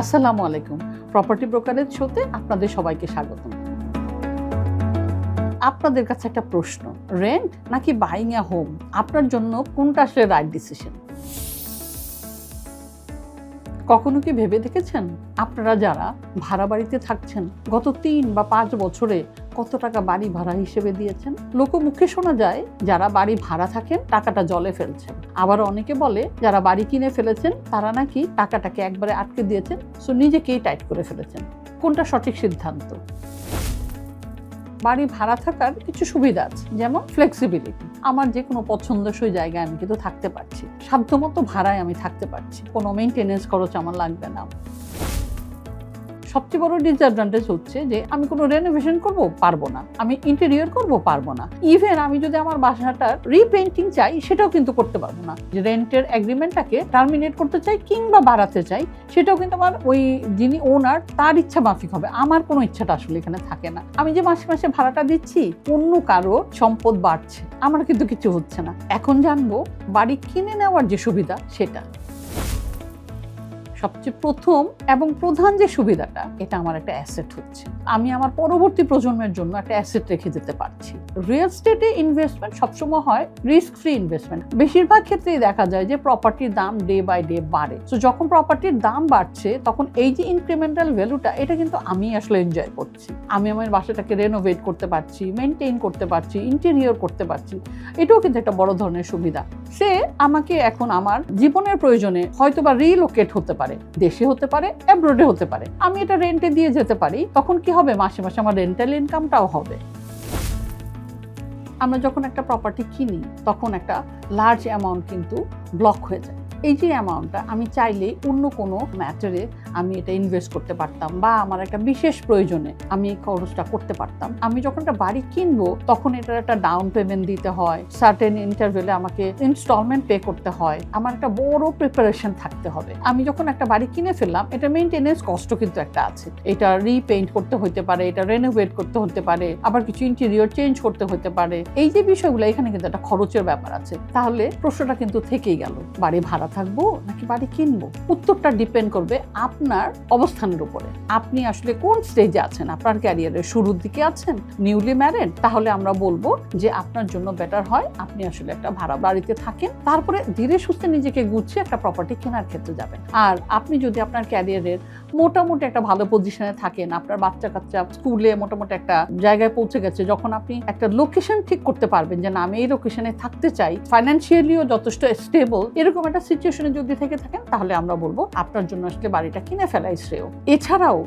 আসসালামু আলাইকুম। Property brokerage শোতে আপনাদের সবাইকে স্বাগতম। আপনাদের কাছে একটা প্রশ্ন, রেন্ট নাকি বাইং এ হোম, আপনার জন্য কোনটা আসলে রাইট ডিসিশন? কখনো কি ভেবে দেখেছেন আপনারা যারা ভাড়া বাড়িতে থাকছেন গত 3 বা 5 বছরে কত টাকা বাড়ি ভাড়া হিসেবে দিয়েছেন? লোকমুখে শোনা যায় যারা বাড়ি ভাড়া থাকেন টাকাটা জলে ফেলছেন, আবার অনেকে বলে যারা বাড়ি কিনে ফেলেছেন তারা নাকি টাকাটাকে একবারে আটকে দিয়েছেন, সো নিজেকেই টাইট করে ফেলেছেন। কোনটা সঠিক সিদ্ধান্ত? বাড়ি ভাড়া থাকার কিছু সুবিধা আছে, যেমন ফ্লেক্সিবিলিটি। আমার যে কোনো পছন্দসই জায়গায় আমি কিন্তু থাকতে পারছি, সাধ্যমতো ভাড়ায় আমি থাকতে পারছি, কোনো মেইনটেনেন্স খরচ আমার লাগবে না। সবচেয়ে বড় ডিসঅ্যাডভান্টেজ হচ্ছে যে আমি কোনো রেনোভেশন করব পারবো না, আমি ইন্টেরিয়র করব পারবো না, ইভেন আমি যদি আমার বাসাটার রিপেইন্টিং চাই সেটাও কিন্তু করতে পারবো না। যে রেন্টের এগ্রিমেন্টটাকে টার্মিনেট করতে চাই কিংবা বাড়াতে চাই সেটাও কিন্তু আমার ওই যিনি ওনার তার ইচ্ছা মাফিক হবে, আমার কোনো ইচ্ছাটা আসলে এখানে থাকে না। আমি যে মাসে মাসে ভাড়াটা দিচ্ছি অন্য কারো সম্পদ বাড়ছে, আমার কিন্তু কিছু হচ্ছে না। এখন জানবো বাড়ি কিনে নেওয়ার যে সুবিধা সেটা। সবচেয়ে প্রথম এবং প্রধান যে সুবিধাটা, এটা আমার একটা অ্যাসেট হচ্ছে, আমি আমার পরবর্তী প্রজন্মের জন্য একটা অ্যাসেট রেখে যেতে পারছি। রিয়েল এস্টেটে ইনভেস্টমেন্ট সবসময় হয় রিস্ক ফ্রি ইনভেস্টমেন্ট। বেশিরভাগ ক্ষেত্রেই দেখা যায় যে প্রপার্টির দাম ডে বাই ডে বাড়ে, তো যখন প্রপার্টির দাম বাড়ছে তখন এই যে ইনক্রিমেন্টাল ভ্যালুটা, এটা কিন্তু আমি আসলে এনজয় করছি। আমি আমার বাসাটাকে রেনোভেট করতে পারছি, মেনটেন করতে পারছি, ইন্টেরিয়র করতে পারছি, এটাও কিন্তু একটা বড় ধরনের সুবিধা। সে আমাকে এখন আমার জীবনের প্রয়োজনে হয়তো বা রিলোকেট হতে পারে, দেশে হতে পারে, অ্যাব্রোডে হতে পারে, আমি এটা রেন্টে দিয়ে যেতে পারি, তখন কি হবে, মাসে মাসে আমার রেন্টাল ইনকামটাও হবে। আমরা যখন একটা প্রপার্টি কিনি তখন একটা লার্জ অ্যামাউন্ট কিন্তু ব্লক হয়ে যায়। এই যে অ্যামাউন্টটা আমি চাইলেই অন্য কোনো ম্যাটারে আমি এটা ইনভেস্ট করতে পারতাম, বা আমার একটা বিশেষ প্রয়োজনে আমি এই খরচটা করতে পারতাম। আমি যখন একটা বাড়ি কিনবো তখন এটার একটা ডাউন পেমেন্ট দিতে হয়, সার্টেন ইন্টারভেলে আমাকে ইনস্টলমেন্ট পে করতে হয়, আমার একটা বড় প্রিপারেশন থাকতে হবে। আমি যখন একটা বাড়ি কিনে ফেললাম, এটা মেইনটেনেন্স কষ্ট কিন্তু একটা আছে, এটা রিপেইন্ট করতে হতে পারে, এটা রেনোভেট করতে হতে পারে, আবার কিছু ইন্টেরিয়র চেঞ্জ করতে হতে পারে। এই যে বিষয়গুলো, এখানে কিন্তু একটা খরচের ব্যাপার আছে। তাহলে প্রশ্নটা কিন্তু থেকেই গেল, বাড়ি ভাড়া থাকবো নাকি বাড়ি কিনবো? উত্তরটা ডিপেন্ড করবে আপনার অবস্থানের উপরে। আপনি আসলে কোন স্টেজে আছেন, আপনার ক্যারিয়ারের শুরুর দিকে আছেন, নিউলি ম্যারেড, তাহলে আমরা বলবো যে আপনার জন্য বেটার হয় আপনি আসলে একটা ভাড়া বাড়িতে থাকেন, তারপরে ধীরে সুস্থে নিজেকে গুছিয়ে একটা প্রপার্টি কেনার ক্ষেত্রে যাবেন। আর আপনি যদি আপনার ক্যারিয়ারের মোটামুটি একটা ভালো পজিশনে থাকেন, আপনার বাচ্চা কাচ্চা স্কুলে মোটামুটি একটা জায়গায় পৌঁছে গেছে, যখন আপনি একটা লোকেশন ঠিক করতে পারবেন যে না আমি এই লোকেশনে থাকতে চাই, ফাইন্যান্সিয়ালিও যথেষ্ট স্টেবল, এরকম একটা সিচুয়েশনে যদি থেকে থাকেন, তাহলে আমরা বলবো আপনার জন্য আসলে বাড়িটা কিনে ফেলাই শ্রেয়। এছাড়াও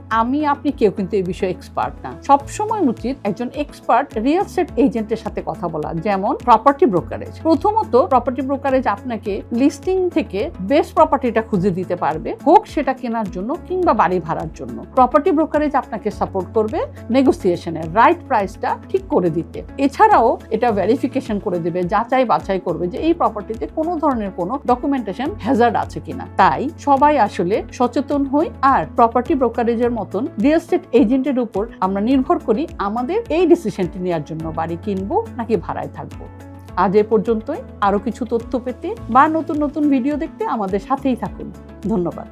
আপনি কেউ কিন্তু এই বিষয়ে এক্সপার্ট না, সবসময় উচিত একজন এক্সপার্ট রিয়েল এস্টেট এজেন্টের সাথে কথা বলা, যেমন প্রপার্টি ব্রোকারেজ। প্রথমত প্রপার্টি ব্রোকারেজ আপনাকে লিস্টিং থেকে বেস্ট প্রপার্টিটা খুঁজে দিতে পারবে, হোক সেটা কেনার জন্য কিংবা বাড়ি ভাড়ার জন্য। প্রপার্টি ব্রোকারেজ আপনাকে সাপোর্ট করবে নেগোসিয়েশনের রাইট প্রাইসটা ঠিক করে দিতে। এছাড়াও এটা ভেরিফিকেশন করে দেবে, যাচাই বাছাই করবে যে এই প্রপার্টিতে কোনো ধরনের কোনো ডকুমেন্টেশন হ্যাজার্ড আছে কিনা। তাই সবাই আসলে সচেতন হই, আর প্রপার্টি ব্রোকারেজের মতন রিয়েল এস্টেট এজেন্টের উপর আমরা নির্ভর করি আমাদের এই ডিসিশনটি নেওয়ার জন্য, বাড়ি কিনবো নাকি ভাড়ায় থাকবো। আজ এ পর্যন্তই। আরো কিছু তথ্য পেতে বা নতুন নতুন ভিডিও দেখতে আমাদের সাথেই থাকুন। ধন্যবাদ।